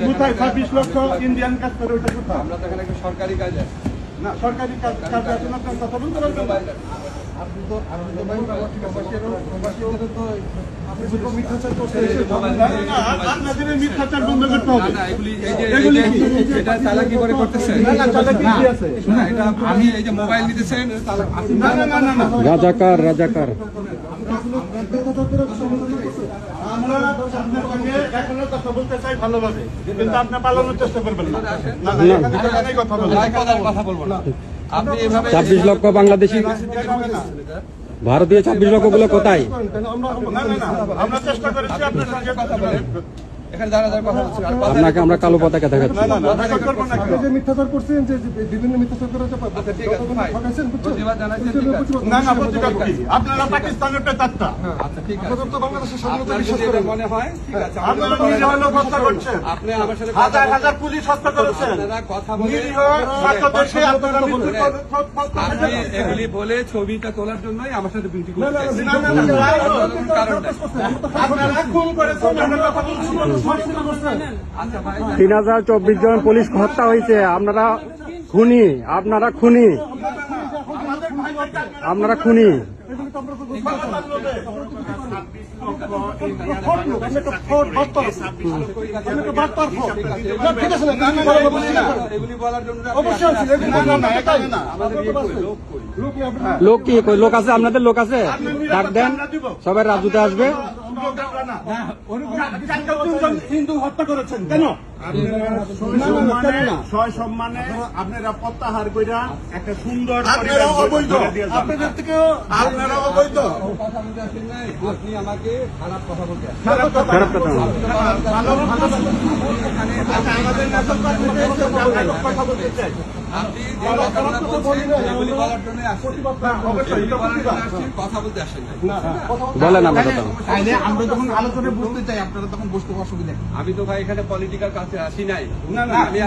কোথায় 26 লক্ষ ইন্ডিয়ান কাজ করে ওটা কোথায়? আমরা তো এখানে একটা সরকারি কাজ আছে না, সরকারি কাজ এখন আপনার কথা বলতে পারবেন না। আপনি তো ভাই প্রবাসীদেরও তো মিথ্যাচার করতে আপনাদের মিথ্যাচার বন্ধ করতে হবে। না এগুলি এগুলি এটা চালাকি করে করতেছে না চালাকি কি আছে? না এটা আমি এই যে মোবাইল নিতেছেন না না না না না রাজাকার রাজাকার আমরা আপনার সঙ্গে এখনো কথা বলতে চাই ভালোভাবে, কিন্তু আপনি পালানোর চেষ্টা করবেন না। না না এখানে কথা বলবেন। কথা বলবো না আপনি এভাবে 26 লক্ষ বাংলাদেশি ভারতীয় 26 লক্ষ গুলো কোথায়? না না না আমরা চেষ্টা করেছি আপনার সঙ্গে কথা বলেন। এখানে দাঁড়া কথা বলছি আপনাকে আমরা কালো পতাকা দেখাচ্ছি। না না না কথা করবো না কেন? যে মিথ্যাচার করছেন, যে বিভিন্ন মিথ্যাচার করে যে আচ্ছা ঠিক আছে ভাই প্রতিবাদ জানাচ্ছেন ঠিক আছে না না প্রতিবাদ কি? আপনারা পাকিস্তানের পেতাত্তা, আচ্ছা ঠিক আছে আপনাদের তো বাংলাদেশের স্বাধীনতা আপনার বিশ্বাস যদি করেন। এটা মনে হয় ঠিক আছে আপনারা নিজে হলো হত্যা করছেন, আপনি আমার সাথে হাজার হাজার পুলিশ হত্যা করেছেন, আপনারা কথা বলে নিরীহ ছাত্রদেরকে আপনারা মৃত্যু আপনি এগুলি বলে ছবিটা তোলার জন্যই আমার সাথে বিনতি না না করতেছেন না না কারণটা আপনারা খুন করেছেন, আমরা কথা বলছি। আচ্ছা ভাই 3024 জন পুলিশ হত্যা হয়েছে। আপনারা খুনি, আপনারা খুনি, আপনারা খুনি। এগুলি বলার জন্য লোক কি কই? লোক আছে আপনাদের? লোক আছে? ডাক দেন, সবাই রাজুতে আসবে। হিন্দু হত্যা করেছেন কেন? সম্মানে আপনারা প্রত্যাহার কইরা একটা সুন্দর আপনারা অবৈধ, আপনাদের থেকেও আপনারা অবৈধ। আপনি আমাকে খারাপ কথা বলতে আসেন। খারাপ কথা খারাপ কথা না। আমাদের নেতার কথা বলতে চাই। আপনি যে কথাগুলো বলছেন এগুলি বলার জন্য আসছেন। অবশ্যই এগুলি বলার জন্য আসছেন, কথা বলতে আসেন না। বলেন আমরা কথা। আমরা যখন আলোচনায় বসতে চাই আপনারা তখন বসতে অসুবিধা। আমি তো ভাই এখানে পলিটিক্যাল কাছে আসি নাই না, না। আমি